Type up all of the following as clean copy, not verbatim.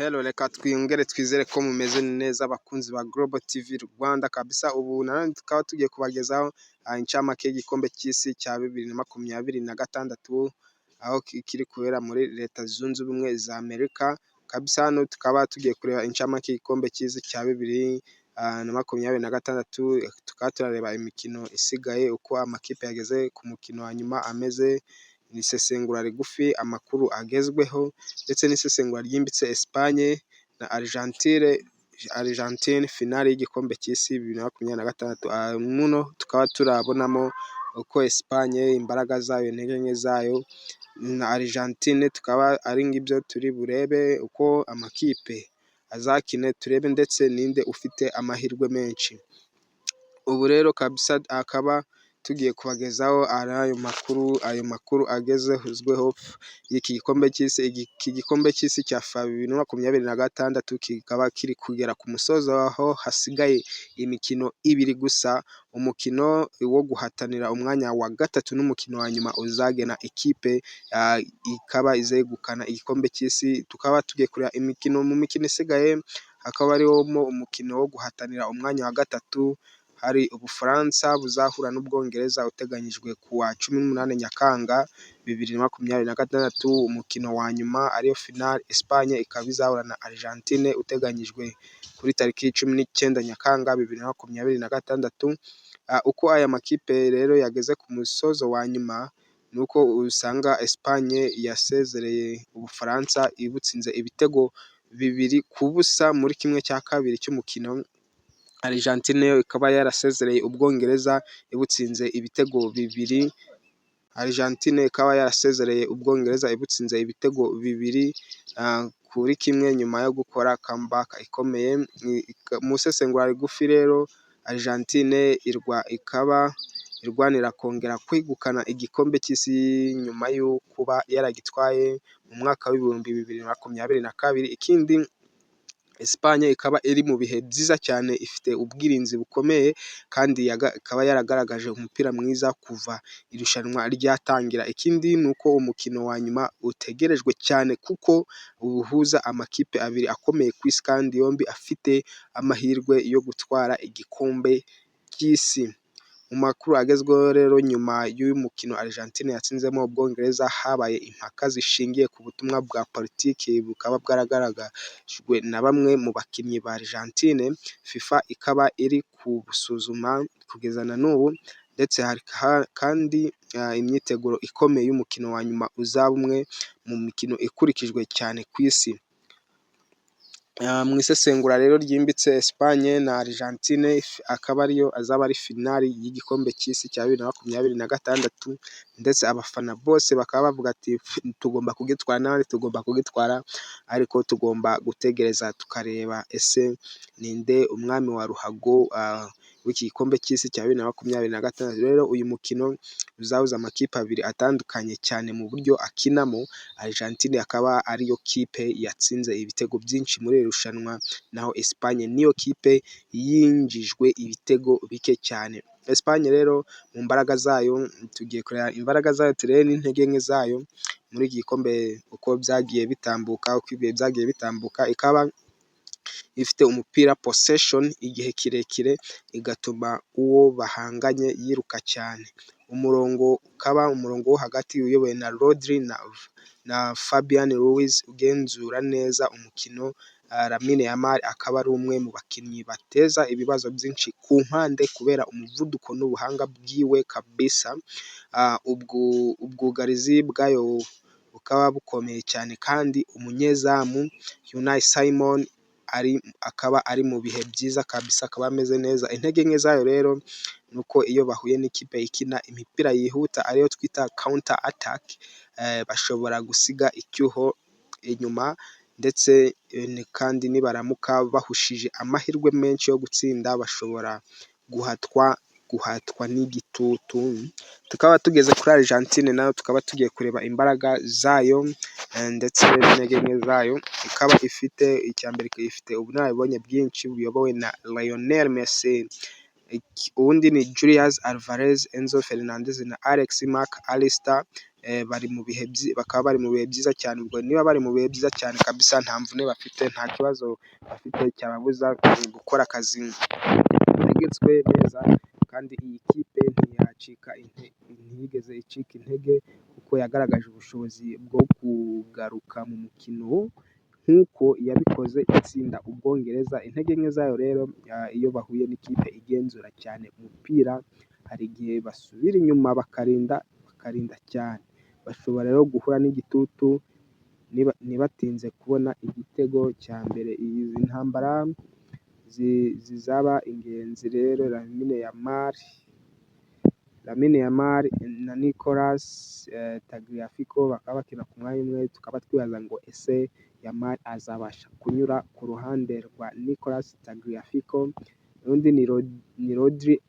Hello, reka twiyongere twizere ko mumeze neza abakunzi ba Global TV Rwanda kabisa. Ubu nanone tukaba tugiye kubagezaho incamake y'igikombe cy'isi cya 2026 aho kiri kubera muri Leta Zunze Ubumwe za Amerika kabisa. Hano tukaba tugiye kureba incamake y'igikombe cy'isi cya 2026, tukaba turareba imikino isigaye uko amakipe yageze ku mukino wa nyuma ameze, n'isesengura rigufi amakuru agezweho ndetse n'isesengura ryimbitse. Espagne na Argentine finale y'igikombe cy'isi 2026. Muno tukaba turabonamo uko Espagne imbaraga zayo intege nke zayo, na Argentine tukaba ari ngibyo turi burebe uko amakipe azakine, turebe ndetse ninde ufite amahirwe menshi. Ubu rero kabisa akaba tugiye kubagezaho ayo makuru agezweho y'iki gikombe cy'isi. Iki gikombe cy'isi cya 2026 kikaba kiri kugera ku musozo, aho hasigaye imikino ibiri gusa, umukino wo guhatanira umwanya wa gatatu n'umukino wa nyuma uzagena ikipe ikaba izegukana igikombe cy'isi. Tukaba tugiye kureba imikino, mu mikino isigaye hakaba ariwo umukino wo guhatanira umwanya wa gatatu. Hari Ubufaransa buzahura n'Ubwongereza uteganyijwe ku wa 18 Nyakanga 2026. Umukino wa nyuma ariyo finale Espagne ikaba izahura na Argentine uteganyijwe kuri tariki 19 Nyakanga 2026. Uko aya makipe rero yageze ku musozo wa nyuma nuko usanga Espagne yasezereye Ubufaransa ibutsinze ibitego 2-0 muri kimwe cya kabiri cy'umukino. Argentine yo ikaba yarasezereye Ubwongereza ibutsinze ibitego 2. Argentine ikaba yarasezereye Ubwongereza ibutsinze ibitego 2-1 nyuma yo gukora comeback ikomeye. Mu isesengura rigufi rero Argentine ikaba irwanira kongera kwegukana igikombe cy'isi nyuma yo kuba yaragitwaye mu mwaka w'ibihumbi 2022. Ikindi Espagne ikaba iri mu bihe byiza cyane, ifite ubwirinzi bukomeye kandi ikaba yaragaragaje umupira mwiza kuva irushanwa ryatangira. Ikindi ni uko umukino wa nyuma utegerejwe cyane kuko uhuza amakipe abiri akomeye ku isi kandi yombi afite amahirwe yo gutwara igikombe cy'isi. Mu makuru agezweho rero, nyuma y'uyu mukino Argentine yatsinzemo Ubwongereza, habaye impaka zishingiye ku butumwa bwa politiki bukaba bwaragaragajwe na bamwe mu bakinnyi ba Argentine. FIFA ikaba iri kubusuzuma kugeza na n'ubu, ndetse hari kandi imyiteguro ikomeye y'umukino wa nyuma uzaba umwe mu mikino ikurikijwe cyane ku isi. Mu isesengura rero ryimbitse Espagne na Argentine akaba ariyo azaba ari finali y'igikombe cy'isi cya 2026, ndetse abafana bose bakaba bavuga ati tugomba kugitwara, nawe tugomba kugitwara, ariko tugomba gutegereza tukareba ese ninde umwami wa ruhago w'iki gikombe cy'isi cya 2026. Rero uyu mukino uzahuza amakipe abiri atandukanye cyane mu buryo akinamo. Argentine akaba ariyo kipe yatsinze ibitego byinshi muri iri rushanwa, naho Espagne niyo kipe yinjijwe ibitego bike cyane. Espagne rero mu mbaraga zayo tugiye kureba imbaraga zayo, turebe n'intege nke zayo muri iki gikombe uko byagiye bitambuka, uko ibihe byagiye bitambuka. Ikaba ifite umupira possession igihe kirekire, igatuma uwo bahanganye yiruka cyane. Umurongo wo hagati uyobowe na Rodri na Fabian Ruiz ugenzura neza umukino. Lamine Yamal akaba ari umwe mu bakinnyi bateza ibibazo byinshi ku mpande kubera umuvuduko n'ubuhanga bwiwe kabisa. Ubwugarizi bwayo bukaba bukomeye cyane, kandi umunyezamu Unai Simon akaba ari mu bihe byiza kabisa, akaba ameze neza. Intege nke zayo rero nuko iyo bahuye n'ikipe ikina imipira yihuta ariyo twita counter attack, bashobora gusiga icyuho inyuma, ndetse kandi nibaramuka bahushije amahirwe menshi yo gutsinda bashobora guhatwa n'igitutu. Tukaba tugeze kuri Argentine, nayo tukaba tugiye kureba imbaraga zayo ndetse n'intege nke zayo. Ikaba ifite icyambere, ifite ubunararibonye bwinshi buyobowe na Lionel Messi, uwundi ni Julius Alvarez, Enzo Fernandez na Alex Mac Allister, bakaba bari mu bihe byiza cyane. Ubwo niba bari mu bihe byiza cyane kabisa, nta mvune bafite, nta kibazo bafite cyababuza gukora akazi bategetswe neza, kandi iyi kipe ntiyigeze icika intege kuko yagaragaje ubushobozi bwo kugaruka mu mukino nk'uko yabikoze itsinda Ubwongereza. Intege nke zayo rero iyo bahuye n'ikipe igenzura cyane umupira, hari igihe basubira inyuma bakarinda cyane, bashobora rero guhura n'igitutu ntibatinze kubona igitego cya mbere. Izi ntambara zizaba ingenzi rero. Lamine Yamal na Nicolas Tagliafico bakaba bakina ku mwanya umwe, tukaba twibaza ngo ese Yamal azabasha kunyura ku ruhande rwa Nicolas Tagliafico? Undi ni Rodri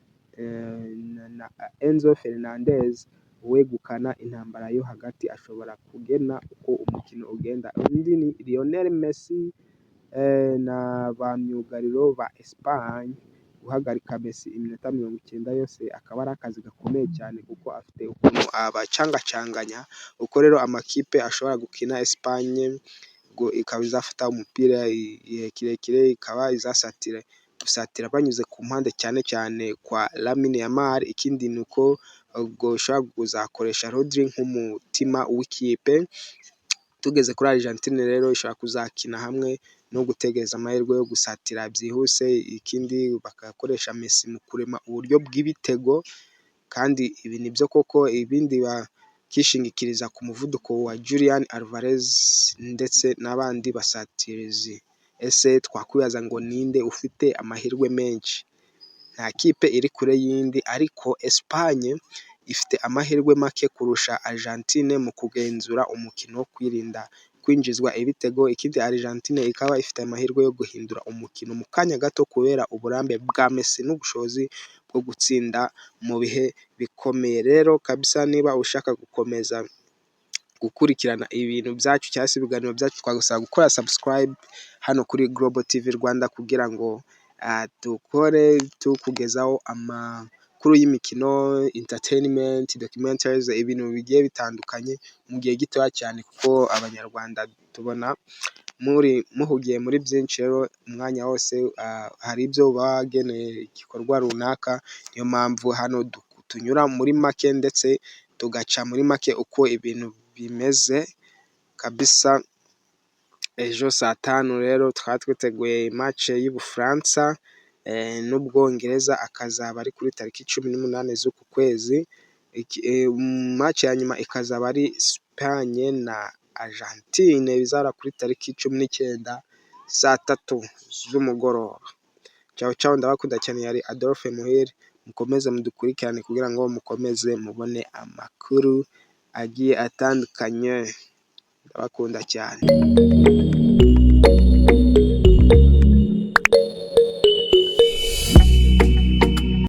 na Enzo Fernandez, uwegukana intambara yo hagati ashobora kugena uko umukino ugenda. Undi ni Lionel Messi na ba myugariro ba Espagne. Guhagarika Messi iminota 90 yose akaba ari akazi gakomeye cyane, kuko afite ukuntu abacangacanganya. Uko rero amakipe ashobora gukina, Espagne ngo ikaba izafata umupira igihe kirekire, ikaba gusatira banyuze ku mpande cyane cyane kwa Lamine Yamal. Ikindi ni uko ubwo ushobora kuzakoresha Rodri nk'umutima w'ikipe. Tugeze kuri Argentine rero, ishobora kuzakina hamwe no gutegereza amahirwe yo gusatira byihuse. Ikindi bagakoresha Messi mu kurema uburyo bw'ibitego, kandi ibi nibyo koko. Ibindi bakishingikiriza ku muvuduko wa Julian Alvarez ndetse n'abandi basatirizi. Ese twakwibaza ngo ninde ufite amahirwe menshi? Nta kipe iri kure y'indi, ariko Espagne ifite amahirwe make kurusha Argentine mu kugenzura umukino, kwirinda kwinjizwa ibitego. Ikindi Argentine ikaba ifite amahirwe yo guhindura umukino mu kanya gato kubera uburambe bwa Messi n'ubushobozi bwo gutsinda mu bihe bikomeye. Rero kabisa, niba ushaka gukomeza gukurikirana ibintu byacu cyangwa se ibiganiro byacu, twagusaba gukora subscribe hano kuri Global TV Rwanda, kugira ngo dukore tukugezaho amakuru y'imikino, entertainment, documentaries, ibintu bigiye bitandukanye mu gihe gitoya cyane, kuko abanyarwanda tubona muhugiye muri byinshi. Rero umwanya wose hari ibyo bageneye igikorwa runaka, niyo mpamvu hano tunyura muri make ndetse tugaca muri make uko ibintu bimeze kabisa. Ejo saa 5 rero twaba twiteguye match y'Ubufaransa n'Ubwongereza, akazaba ari kuri tariki 18 z'uku kwezi. Match ya nyuma ikazaba ari Espagne na Argentine, bizara kuri tariki 19 saa 3 z'umugoroba. Ciao, ndabakunda cyane. Yari Adolphe Muhire. Mukomeze mudukurikirane kugira ngo mukomeze mubone amakuru agiye atandukanye. Ndabakunda cyane.